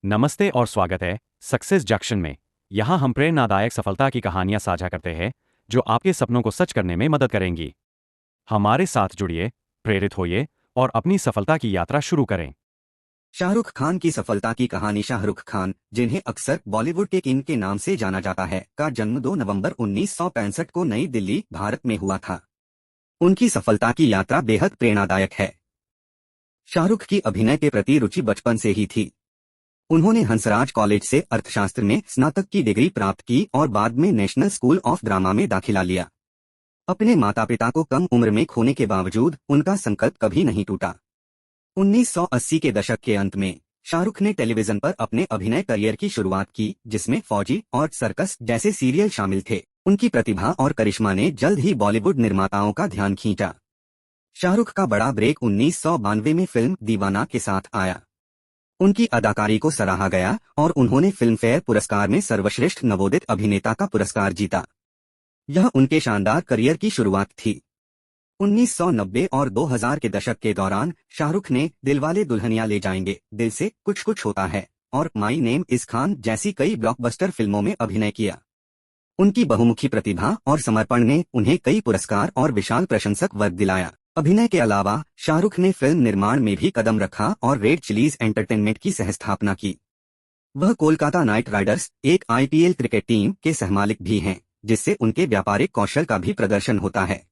नमस्ते और स्वागत है सक्सेस जंक्शन में। यहाँ हम प्रेरणादायक सफलता की कहानियाँ साझा करते हैं जो आपके सपनों को सच करने में मदद करेंगी। हमारे साथ जुड़िए, प्रेरित होइए और अपनी सफलता की यात्रा शुरू करें। शाहरुख खान की सफलता की कहानी। शाहरुख खान, जिन्हें अक्सर बॉलीवुड के किंग के नाम से जाना जाता है, का जन्म 2 नवंबर 1965 को नई दिल्ली, भारत में हुआ था। उनकी सफलता की यात्रा बेहद प्रेरणादायक है। शाहरुख की अभिनय के प्रति रुचि बचपन से ही थी। उन्होंने हंसराज कॉलेज से अर्थशास्त्र में स्नातक की डिग्री प्राप्त की और बाद में नेशनल स्कूल ऑफ ड्रामा में दाखिला लिया। अपने माता पिता को कम उम्र में खोने के बावजूद उनका संकल्प कभी नहीं टूटा। 1980 के दशक के अंत में शाहरुख ने टेलीविजन पर अपने अभिनय करियर की शुरुआत की, जिसमें फौजी और सर्कस जैसे सीरियल शामिल थे। उनकी प्रतिभा और करिश्मा ने जल्द ही बॉलीवुड निर्माताओं का ध्यान खींचा। शाहरुख का बड़ा ब्रेक 1992 में फिल्म दीवाना के साथ आया। उनकी अदाकारी को सराहा गया और उन्होंने फिल्मफेयर पुरस्कार में सर्वश्रेष्ठ नवोदित अभिनेता का पुरस्कार जीता। यह उनके शानदार करियर की शुरुआत थी। 1990 और 2000 के दशक के दौरान शाहरुख ने दिलवाले दुल्हनिया ले जाएंगे, दिल से कुछ कुछ होता है और माई नेम इज खान जैसी कई ब्लॉकबस्टर फिल्मों में अभिनय किया। उनकी बहुमुखी प्रतिभा और समर्पण ने उन्हें कई पुरस्कार और विशाल प्रशंसक वर्ग दिलाया। अभिनय के अलावा शाहरुख ने फिल्म निर्माण में भी कदम रखा और रेड चिलीज एंटरटेनमेंट की सहस्थापना की। वह कोलकाता नाइट राइडर्स, एक आईपीएल क्रिकेट टीम के सहमालिक भी हैं, जिससे उनके व्यापारिक कौशल का भी प्रदर्शन होता है।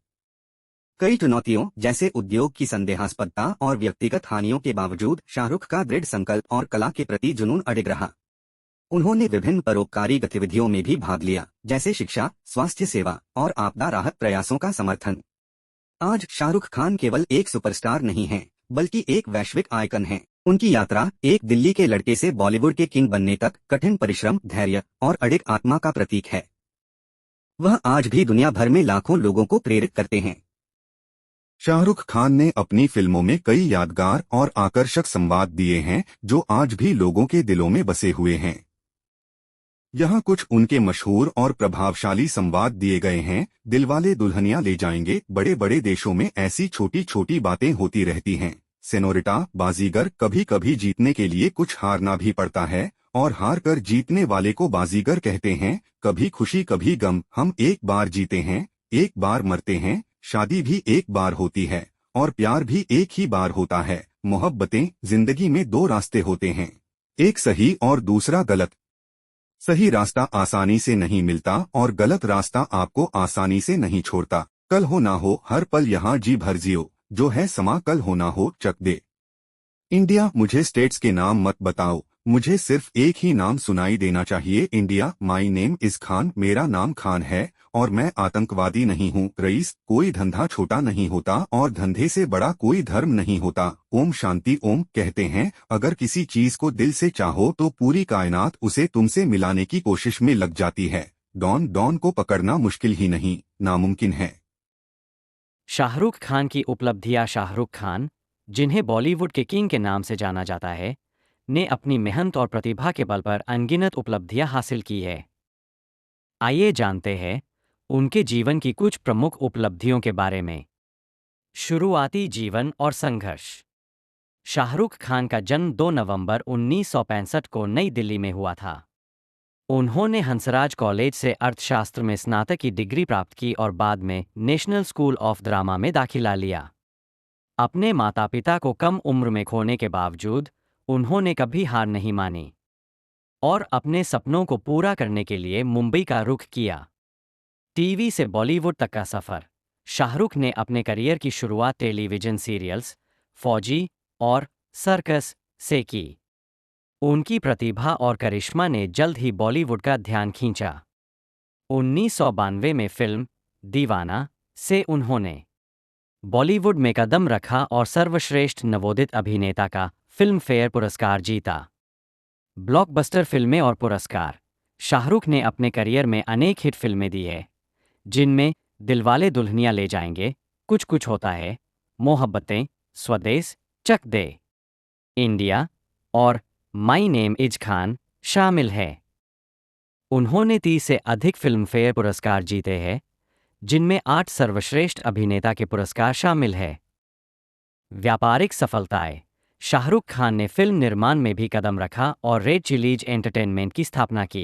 कई चुनौतियों जैसे उद्योग की संदेहास्पदता और व्यक्तिगत हानियों के बावजूद शाहरुख का दृढ़ संकल्प और कला के प्रति जुनून अडिग रहा। उन्होंने विभिन्न परोपकारी गतिविधियों में भी भाग लिया, जैसे शिक्षा, स्वास्थ्य सेवा और आपदा राहत प्रयासों का समर्थन। आज शाहरुख खान केवल एक सुपरस्टार नहीं हैं, बल्कि एक वैश्विक आइकन हैं। उनकी यात्रा एक दिल्ली के लड़के से बॉलीवुड के किंग बनने तक कठिन परिश्रम, धैर्य और अडिग आत्मा का प्रतीक है। वह आज भी दुनिया भर में लाखों लोगों को प्रेरित करते हैं। शाहरुख खान ने अपनी फिल्मों में कई यादगार और आकर्षक संवाद दिए हैं जो आज भी लोगों के दिलों में बसे हुए हैं। यहाँ कुछ उनके मशहूर और प्रभावशाली संवाद दिए गए हैं। दिलवाले दुल्हनिया ले जाएंगे। बड़े बड़े देशों में ऐसी छोटी छोटी बातें होती रहती हैं। सेनोरिटा, बाजीगर, कभी कभी जीतने के लिए कुछ हारना भी पड़ता है और हार कर जीतने वाले को बाजीगर कहते हैं। कभी खुशी कभी गम, हम एक बार जीते हैं, एक बार मरते हैं। शादी भी एक बार होती है और प्यार भी एक ही बार होता है। मोहब्बतें, जिंदगी में दो रास्ते होते हैं, एक सही और दूसरा गलत। सही रास्ता आसानी से नहीं मिलता और गलत रास्ता आपको आसानी से नहीं छोड़ता। कल हो ना हो, हर पल यहाँ जी भर जियो, जो है समा कल हो ना हो चक दे। इंडिया, मुझे स्टेट्स के नाम मत बताओ, मुझे सिर्फ एक ही नाम सुनाई देना चाहिए। India, my name is Khan, मेरा नाम खान है और मैं आतंकवादी नहीं हूँ। रईस, कोई धंधा छोटा नहीं होता और धंधे से बड़ा कोई धर्म नहीं होता। ओम शांति ओम। कहते हैं अगर किसी चीज को दिल से चाहो तो पूरी कायनात उसे तुमसे मिलाने की कोशिश में लग जाती है। डॉन, डॉन को पकड़ना मुश्किल ही नहीं, नामुमकिन है। शाहरुख खान की उपलब्धियां। शाहरुख खान, जिन्हें बॉलीवुड के किंग के नाम से जाना जाता है, ने अपनी मेहनत और प्रतिभा के बल पर अनगिनत उपलब्धियां हासिल की है। आइए जानते हैं उनके जीवन की कुछ प्रमुख उपलब्धियों के बारे में। शुरुआती जीवन और संघर्ष। शाहरुख खान का जन्म 2 नवंबर 1965 को नई दिल्ली में हुआ था। उन्होंने हंसराज कॉलेज से अर्थशास्त्र में स्नातक की डिग्री प्राप्त की और बाद में नेशनल स्कूल ऑफ ड्रामा में दाखिला लिया। अपने माता पिता को कम उम्र में खोने के बावजूद उन्होंने कभी हार नहीं मानी और अपने सपनों को पूरा करने के लिए मुंबई का रुख किया। टीवी से बॉलीवुड तक का सफर। शाहरुख ने अपने करियर की शुरुआत टेलीविजन सीरियल्स, फौजी और सर्कस से की। उनकी प्रतिभा और करिश्मा ने जल्द ही बॉलीवुड का ध्यान खींचा। 1992 में फिल्म दीवाना से उन्होंने बॉलीवुड में कदम रखा और सर्वश्रेष्ठ नवोदित अभिनेता का फिल्म फेयर पुरस्कार जीता। ब्लॉकबस्टर फिल्में और पुरस्कार। शाहरुख ने अपने करियर में अनेक हिट फिल्में दी है, जिनमें दिलवाले दुल्हनिया ले जाएंगे, कुछ कुछ होता है, मोहब्बतें, स्वदेश, चक दे, इंडिया और माई नेम इज खान शामिल है। उन्होंने 30 से अधिक फिल्मफेयर पुरस्कार जीते हैं, जिनमें 8 सर्वश्रेष्ठ अभिनेता के पुरस्कार शामिल है। व्यापारिक सफलताएं। शाहरुख खान ने फिल्म निर्माण में भी कदम रखा और रेड चिलीज एंटरटेनमेंट की स्थापना की।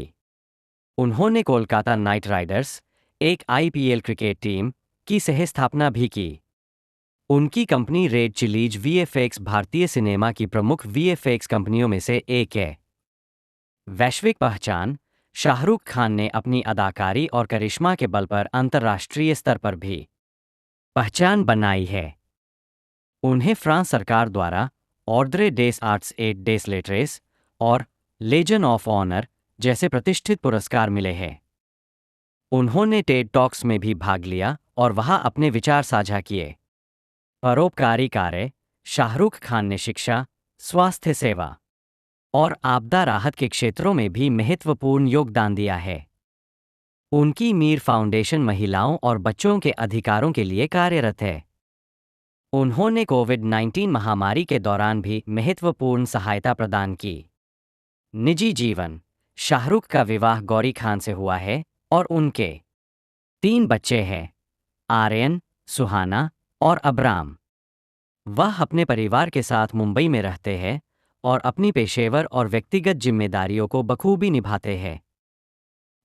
उन्होंने कोलकाता नाइट राइडर्स, एक आईपीएल क्रिकेट टीम, की सह-स्थापना भी की। उनकी कंपनी रेड चिलीज वीएफएक्स भारतीय सिनेमा की प्रमुख वीएफएक्स कंपनियों में से एक है। वैश्विक पहचान: शाहरुख खान ने अपनी अदाकारी और करिश्मा के बल पर अंतर्राष्ट्रीय स्तर पर भी पहचान बनाई है। उन्हें फ्रांस सरकार द्वारा Ordre des Arts et des Lettres और लेजन ऑफ ऑनर जैसे प्रतिष्ठित पुरस्कार मिले हैं। उन्होंने टेड टॉक्स में भी भाग लिया और वहां अपने विचार साझा किए। परोपकारी कार्य: शाहरुख खान ने शिक्षा, स्वास्थ्य सेवा और आपदा राहत के क्षेत्रों में भी महत्वपूर्ण योगदान दिया है। उनकी मीर फाउंडेशन महिलाओं और बच्चों के अधिकारों के लिए कार्यरत है। उन्होंने कोविड-19 महामारी के दौरान भी महत्वपूर्ण सहायता प्रदान की। निजी जीवन: शाहरुख का विवाह गौरी खान से हुआ है और उनके 3 बच्चे हैं, आर्यन, सुहाना और अब्राम। वह अपने परिवार के साथ मुंबई में रहते हैं और अपनी पेशेवर और व्यक्तिगत जिम्मेदारियों को बखूबी निभाते हैं।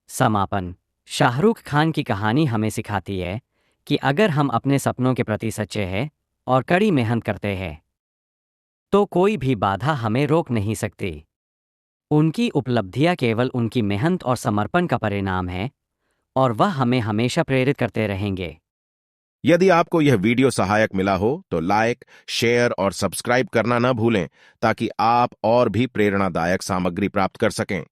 समापन: शाहरुख खान की कहानी हमें सिखाती है कि अगर हम अपने सपनों के प्रति सच्चे हैं और कड़ी मेहनत करते हैं, तो कोई भी बाधा हमें रोक नहीं सकती। उनकी उपलब्धियां केवल उनकी मेहनत और समर्पण का परिणाम है और वह हमें हमेशा प्रेरित करते रहेंगे। यदि आपको यह वीडियो सहायक मिला हो तो लाइक, शेयर और सब्सक्राइब करना न भूलें ताकि आप और भी प्रेरणादायक सामग्री प्राप्त कर सकें।